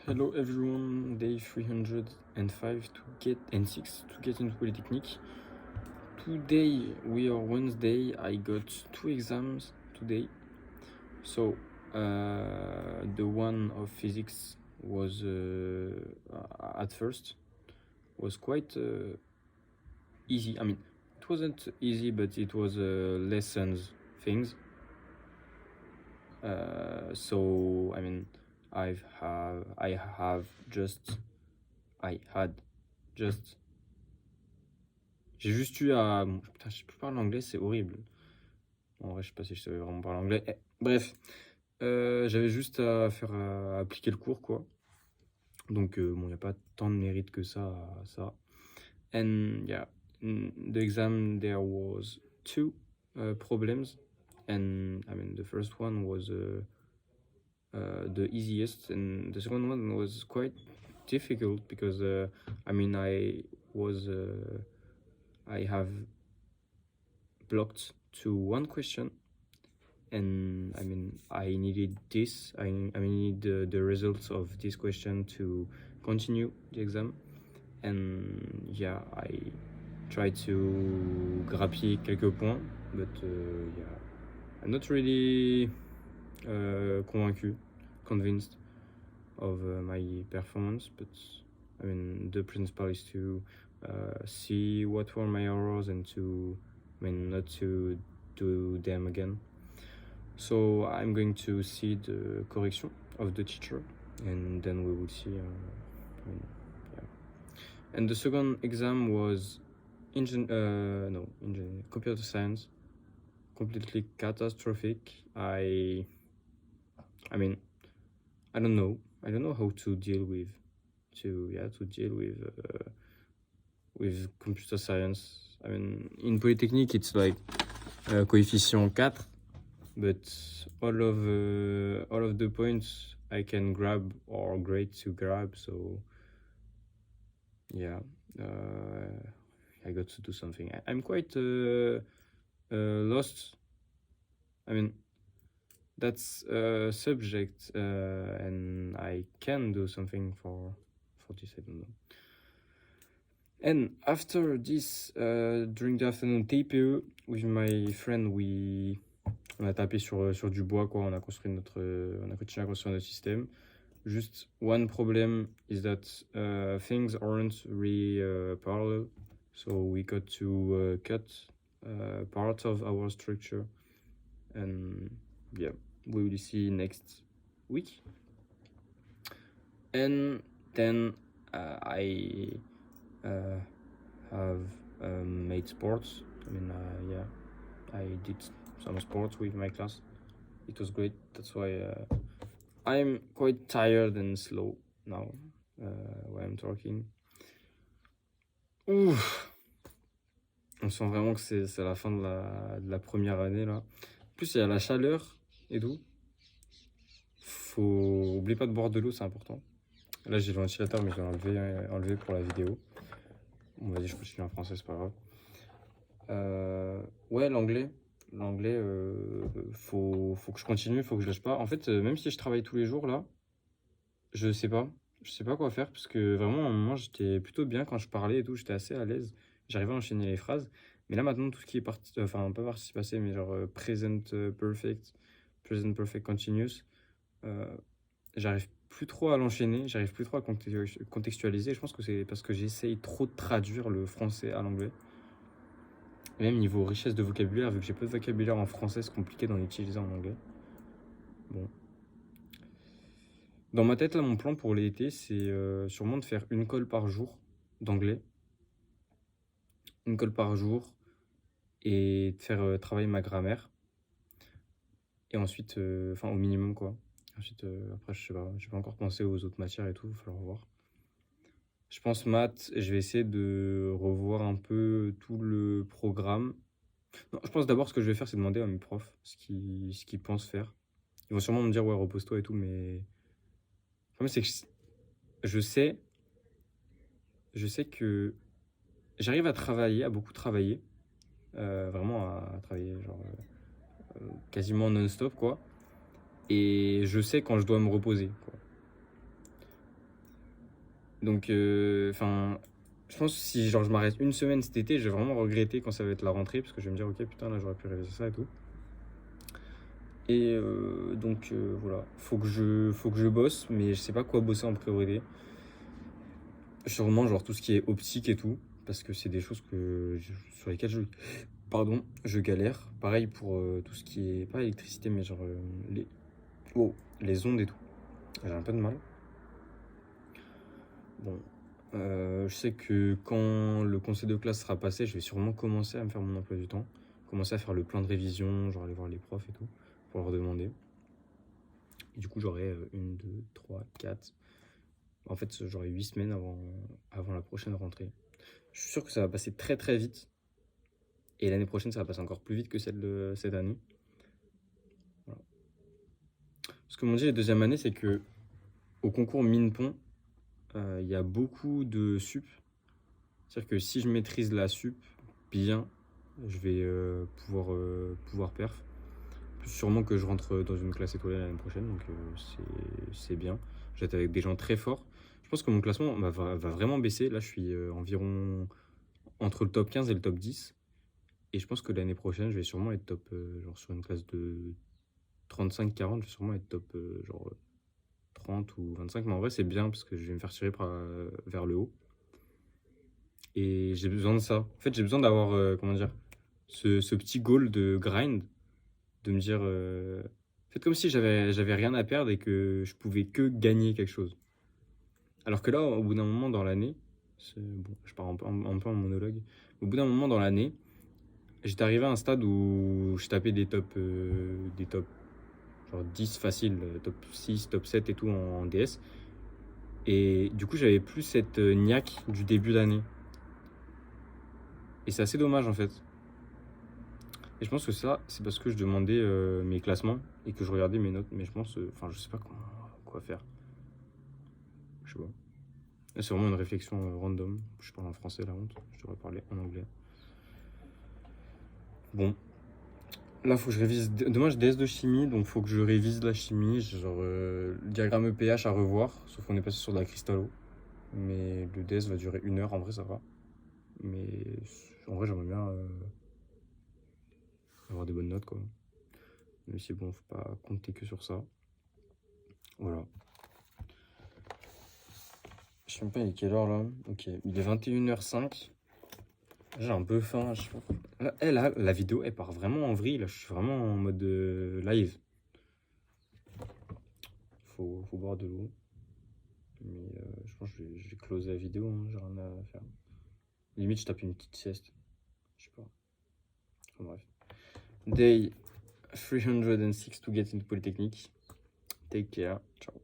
Hello everyone, day 305 to get and 6 to get into Polytechnique. Today we are Wednesday. I got 2 exams today. So the one of physics was at first was quite easy. I mean, it wasn't easy, but it was lessons things. So I mean, I had just j'ai juste eu à putain, je sais plus parler anglais, c'est horrible. En vrai, je sais pas si je savais vraiment parler anglais. Bref, j'avais juste à faire appliquer le cours, quoi. Donc bon, il n'y a pas tant de mérite que ça à ça. And yeah, in the exam there was 2 problems, and I mean the first one was the easiest, and the second one was quite difficult because I mean I have blocked to one question, and I mean I needed this. I need the results of this question to continue the exam, and yeah, I tried to grappiller quelques points, but yeah, I'm not really convinced of my performance. But I mean, the principle is to see what were my errors and to, I mean, not to do them again. So I'm going to see the correction of the teacher, and then we will see. I mean, yeah. And the second exam was computer science. Completely catastrophic. I mean, I don't know how to deal with computer science. I mean, in Polytechnique it's like coefficient 4, but all of the points I can grab or great to grab, so yeah, I got to do something. I'm quite lost. I mean, that's a subject, and I can do something for this, I don't know. And after this, during the afternoon TPE, with my friend, on a tapé sur du bois, quoi. On a continué à construire notre système. Just one problem is that things aren't really parallel, so we got to cut part of our structure, and yeah, we will see next week. And then I have made sports. I mean, yeah, I did some sports with my class. It was great. That's why I'm quite tired and slow now when I'm talking. Ouf. On sent vraiment que c'est la fin de la première année là. En plus, il y a la chaleur et tout. Oubliez pas de boire de l'eau, c'est important. Là, j'ai le ventilateur, mais je vais enlever pour la vidéo. Bon, vas-y, je continue en français, c'est pas grave. Ouais, l'anglais, faut que je continue, faut que je lâche pas. En fait, même si je travaille tous les jours là, je sais pas quoi faire, parce que vraiment, à un moment, j'étais plutôt bien quand je parlais et tout, j'étais assez à l'aise, j'arrivais à enchaîner les phrases. Mais là, maintenant, tout ce qui est enfin, pas participe passé, mais genre present perfect continuous, j'arrive plus trop à l'enchaîner, j'arrive plus trop à contextualiser. Je pense que c'est parce que j'essaye trop de traduire le français à l'anglais. Même niveau richesse de vocabulaire, vu que j'ai peu de vocabulaire en français, c'est compliqué d'en utiliser en anglais. Bon. Dans ma tête, là, mon plan pour l'été, c'est sûrement de faire une colle par jour d'anglais. Une colle par jour, et de faire travailler ma grammaire. Et ensuite, enfin au minimum quoi. Ensuite, après, je sais pas, j'ai pas encore pensé aux autres matières et tout, il va falloir voir. Je pense maths, je vais essayer de revoir un peu tout le programme. Non, je pense d'abord ce que je vais faire, c'est demander à mes profs ce qu'ils pensent faire. Ils vont sûrement me dire ouais, repose-toi et tout, mais le problème c'est que je sais que j'arrive à travailler, à beaucoup travailler, vraiment à travailler genre quasiment non-stop quoi. Et je sais quand je dois me reposer quoi. Donc, enfin, je pense que si genre, je m'arrête une semaine cet été, je vais vraiment regretter quand ça va être la rentrée, parce que je vais me dire, ok, putain, là, j'aurais pu réviser ça et tout. Et donc, voilà, faut que je bosse, mais je sais pas quoi bosser en priorité. Sûrement, genre, tout ce qui est optique et tout, parce que c'est des choses sur lesquelles je galère. Pareil pour tout ce qui est, pas électricité, mais genre, les, les ondes et tout. J'ai un peu de mal. Bon, je sais que quand le conseil de classe sera passé, je vais sûrement commencer à me faire mon emploi du temps. Commencer à faire le plan de révision, genre aller voir les profs et tout, pour leur demander. Et du coup, j'aurai 1, 2, 3, 4. En fait, j'aurai 8 semaines avant la prochaine rentrée. Je suis sûr que ça va passer très très vite. Et l'année prochaine, ça va passer encore plus vite que celle de cette année. Voilà. Ce que m'ont dit les deuxième année, c'est que au concours Mine-Pont, il y a beaucoup de sup. C'est-à-dire que si je maîtrise la sup bien, je vais pouvoir perf. Sûrement que je rentre dans une classe étoilée l'année prochaine, donc c'est bien. Je vais être avec des gens très forts. Je pense que mon classement va vraiment baisser. Là, je suis environ entre le top 15 et le top 10. Et je pense que l'année prochaine, je vais sûrement être top, genre sur une classe de 35-40, je vais sûrement être top genre 30 ou 25. Mais en vrai, c'est bien parce que je vais me faire tirer vers le haut. Et j'ai besoin de ça. En fait, j'ai besoin d'avoir, comment dire, ce petit goal de grind, de me dire, faites comme si j'avais rien à perdre et que je pouvais que gagner quelque chose. Alors que là, au bout d'un moment dans l'année, bon, je pars un peu en monologue, au bout d'un moment dans l'année, j'étais arrivé à un stade où je tapais des tops genre 10 facile, top 6, top 7 et tout en DS. Et du coup, j'avais plus cette niaque du début d'année. Et c'est assez dommage en fait. Et je pense que ça, c'est parce que je demandais mes classements et que je regardais mes notes. Mais je pense, enfin, je sais pas quoi faire. Je sais pas. C'est vraiment une réflexion random. Je parle en français, la honte. Je devrais parler en anglais. Bon. Là, faut que je révise. Demain, j'ai DS de chimie, donc faut que je révise la chimie. Genre, le diagramme EPH à revoir. Sauf qu'on est passé sur de la cristallo. Mais le DS va durer 1 heure. En vrai, ça va. Mais en vrai, j'aimerais bien avoir des bonnes notes, quoi. Mais c'est bon, faut pas compter que sur ça. Voilà. Je sais même pas il est quelle heure là. Ok, il est 21h05. J'ai un peu faim. Là, la vidéo, elle part vraiment en vrille. Là, je suis vraiment en mode live. Faut boire de l'eau. Mais je pense que je vais closer la vidéo. Hein, j'ai rien à faire. Limite, je tape une petite sieste. Je sais pas. Enfin, bref. Day 306 to get into Polytechnique. Take care. Ciao.